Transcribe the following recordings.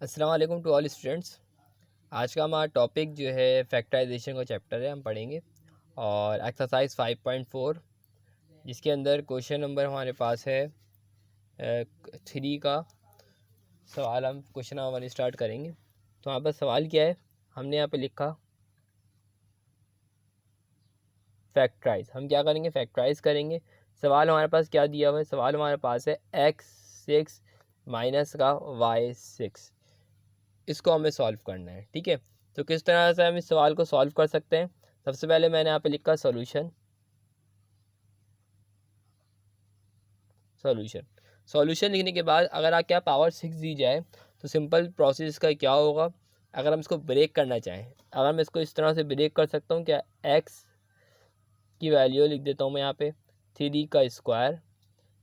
अस्सलाम वालेकुम to all students. आज का हमारा टॉपिक जो है फैक्टराइजेशन का चैप्टर है, हम पढ़ेंगे और एक्सरसाइज 5.4 जिसके अंदर क्वेश्चन नंबर हमारे पास है 3 का सवाल। हम क्वेश्चन नंबर 1 स्टार्ट करेंगे। तो यहाँ पर सवाल क्या है, हमने यहाँ पे लिखा फैक्टराइज। हम क्या करेंगे, फैक्टराइज करेंगे। सवाल हमारे पास क्या दिया हुआ है, सवाल हमारे पास है x6 माइनस का y6, इसको हमें सॉल्व करना है। ठीक है, तो किस तरह से हम इस सवाल को सॉल्व कर सकते हैं। सबसे पहले मैंने यहाँ पे लिखा सॉल्यूशन। सॉल्यूशन लिखने के बाद अगर आप क्या पावर 6 दी जाए तो सिंपल प्रोसेस का क्या होगा। अगर हम इसको ब्रेक करना चाहें, अगर मैं इसको इस तरह से ब्रेक कर सकता हूँ, क्या x की वैल्यू लिख देता हूँ मैं यहाँ पे 3 का स्क्वायर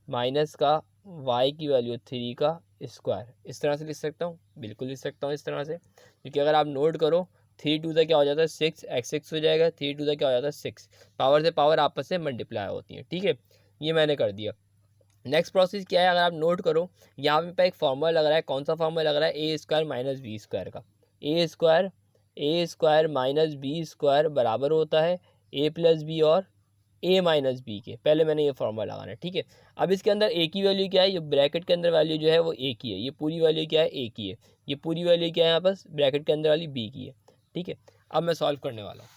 माइनस का y की वैल्यू 3 का स्क्वायर, इस तरह से लिख सकता हूँ। बिल्कुल लिख सकता हूँ इस तरह से, क्योंकि अगर आप नोट करो 3 टू द क्या हो जाता है 6, x6 हो जाएगा। 3 टू द क्या हो जाता है 6, पावर से पावर आपस में मल्टीप्लाई होती है। ठीक है, ये मैंने कर दिया। नेक्स्ट प्रोसेस क्या है, अगर आप नोट करो यहाँ पे एक फॉर्मूला लग रहा है। कौन सा फॉर्मूला लग रहा है, ए स्क्वायर माइनस बी स्क्वायर का। ए स्क्वायर माइनस बी स्क्वायर बराबर होता है ए प्लस बी और ए माइनस बी के। पहले मैंने ये फॉर्मूला लगाना है। ठीक है, अब इसके अंदर ए की वैल्यू क्या है, ये ब्रैकेट के अंदर वैल्यू जो है वो ए की है। ये पूरी वैल्यू क्या है, ए की है। ये पूरी वैल्यू क्या है यहाँ पर ब्रैकेट के अंदर वाली बी की है। ठीक है, अब मैं सॉल्व करने वाला हूँ।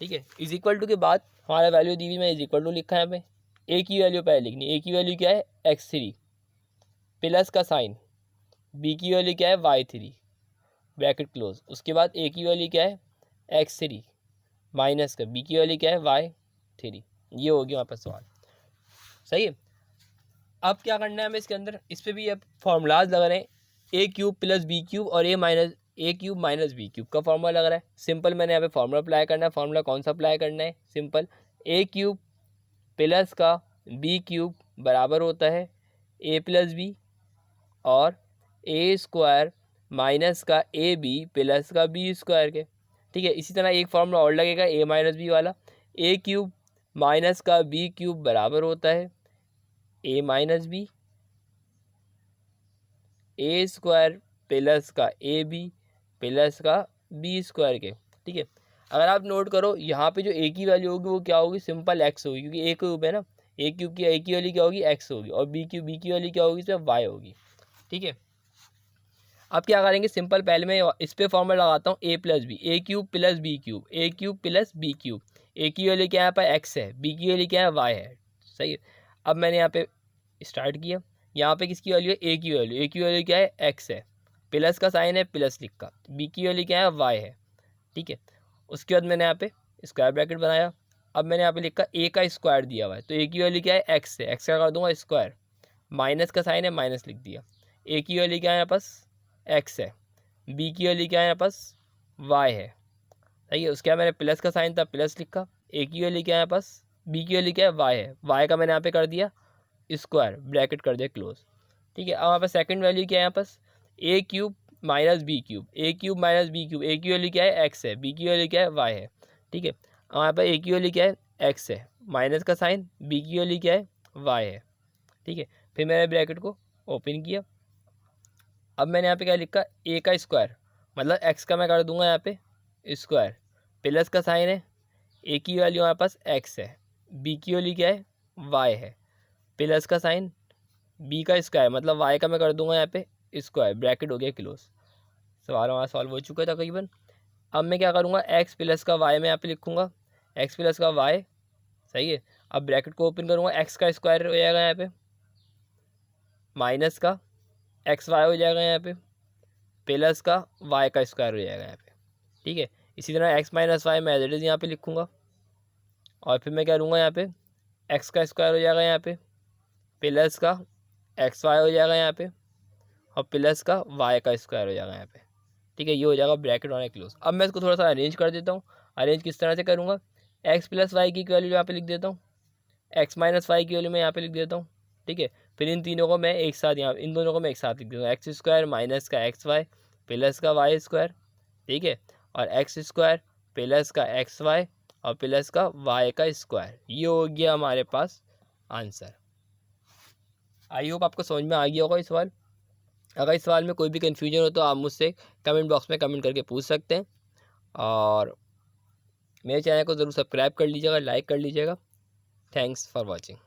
ठीक है, इज इक्वल टू के बाद हमारा वैल्यू दी हुई, मैं इज इक्वल टू लिखा है। यहाँ पे ए की वैल्यू पहले लिखनी। ए की वैल्यू क्या है x3 प्लस का साइन, बी की वैल्यू क्या है y3 ब्रैकेट क्लोज। उसके बाद ए की वैल्यू क्या है x3 माइनस का बी की वैल्यू क्या है y3। ये हो गया वहाँ पर सवाल। सही है, अब क्या करना है हमें इसके अंदर, इस पर भी अब फॉर्मूलाज लग रहे हैं। ए क्यूब प्लस बी क्यूब और ए क्यूब माइनस बी क्यूब का फॉर्मूला लग रहा है। सिंपल मैंने यहाँ पे फॉर्मूला अप्लाई करना है। फॉर्मूला कौन सा अप्लाई करना है, सिंपल ए क्यूब प्लस का बी क्यूब बराबर होता है ए प्लस बी और ए स्क्वायर माइनस का ए बी प्लस का बी स्क्वायर के। ठीक है, इसी तरह एक फॉर्मूला और लगेगा ए माइनस बी वाला। ए क्यूब माइनस का बी क्यूब बराबर होता है ए माइनस बी, ए स्क्वायर प्लस का ए बी प्लस का बी स्क्वायर के। ठीक है, अगर आप नोट करो यहाँ पे जो ए की वैल्यू होगी वो क्या होगी, सिंपल एक्स होगी, क्योंकि ए क्यूब है ना। ए क्यूब की ए की वैल्यू क्या होगी, एक्स होगी, और बी की वैल्यू क्या होगी, इसमें वाई होगी। ठीक है, अब क्या करेंगे, सिंपल पहले मैं इस पे फॉर्मूला लगाता हूँ ए प्लस बी, ए क्यूब प्लस बी क्यूब, ए क्यूब प्लस बी क्यूब। ए की वैल्यू क्या है यहाँ पर एक्स है, बी की वैल्यू क्या है वाई है। सही है, अब मैंने यहाँ पे स्टार्ट किया। यहाँ पे किसकी वैल्यू है, ए की वैल्यू। ए की वैल्यू क्या है एक्स है, प्लस का साइन है प्लस लिखा। बी की वैल्यू क्या है वाई है। ठीक है, उसके बाद मैंने यहाँ पे स्क्वायर ब्रैकेट बनाया। अब मैंने यहाँ पे लिखा ए का स्क्वायर दिया हुआ है, तो ए की वैल्यू क्या है एक्स है, एक्स का कर दूंगा स्क्वायर, माइनस का साइन है माइनस लिख दिया। ए की वैल्यू क्या है यहाँ पास एक्स है, बी की वैल्यू क्या है यहाँ पास वाई है। सही है, उसके बाद मैंने प्लस का साइन था प्लस लिखा। ए की वैल्यू क्या है यहाँ पास, बी की वैल्यू क्या है वाई है, वाई का मैंने यहाँ पे कर दिया स्क्वायर, ब्रैकेट कर दिया क्लोज। ठीक है, अब यहाँ पर सेकंड वैल्यू क्या है यहाँ पास ए क्यूब माइनस बी क्यूब, ए क्यूब माइनस बी क्यूब। ए की वैल्यू क्या है एक्स है, बी की वैल्यू क्या है वाई है। ठीक है, अब यहाँ पर ए की वैल्यू क्या है एक्स है, माइनस का साइन, बी की वैल्यू क्या है वाई है। ठीक है, फिर मैंने ब्रैकेट को ओपन किया। अब मैंने यहाँ पे क्या लिखा, ए का स्क्वायर मतलब एक्स का मैं कर दूंगा यहाँ पे स्क्वायर, प्लस का साइन है, ए की वैल्यू हमारे पास एक्स है, बी की वैल्यू क्या है वाई है, प्लस का साइन, बी का स्क्वायर मतलब वाई का मैं कर दूंगा यहाँ पे स्क्वायर, ब्रैकेट हो गया क्लोज। सवाल हमारा सॉल्व हो चुका है तकरीबन। अब मैं क्या करूँगा, एक्स प्लस का वाई मैं यहाँ पे लिखूँगा, एक्स प्लस का वाई। सही है, अब ब्रैकेट को ओपन करूँगा, एक्स का स्क्वायर हो जाएगा यहाँ पे माइनस का एक्स वाई हो जाएगा यहाँ पे प्लस का वाई का स्क्वायर हो जाएगा यहाँ पे। ठीक है, इसी तरह एक्स माइनस वाई मैं एज इट इज़ यहाँ पे लिखूँगा, और फिर मैं क्या लूँगा यहाँ पे एक्स का स्क्वायर हो जाएगा यहाँ पे प्लस का एक्स वाई हो जाएगा यहाँ पे और प्लस का वाई का स्क्वायर हो जाएगा यहाँ पे। ठीक है, ये हो जाएगा ब्रैकेट वाला क्लोज। अब मैं इसको थोड़ा सा अरेंज कर देता हूँ। अरेंज किस तरह से करूँगा, एक्स प्लस वाई की वैल्यू यहाँ पे लिख देता हूँ, एक्स माइनस वाई की वैल्यू मैं यहाँ पे लिख देता हूँ। ठीक है, फिर इन तीनों को मैं एक साथ यहाँ, इन दोनों को मैं एक साथ लिख देता हूँ, एक्स स्क्वायर माइनस का एक्स वाई प्लस का वाई स्क्वायर। ठीक है, और एक्स स्क्वायर प्लस का एक्स वाई और प्लस का वाई का स्क्वायर। ये हो गया हमारे पास आंसर। आई होप आपको समझ में आ गया होगा ये सवाल। अगर इस सवाल में कोई भी कन्फ्यूजन हो तो आप मुझसे कमेंट बॉक्स में कमेंट करके पूछ सकते हैं, और मेरे चैनल को ज़रूर सब्सक्राइब कर लीजिएगा, लाइक कर लीजिएगा। Thanks for watching.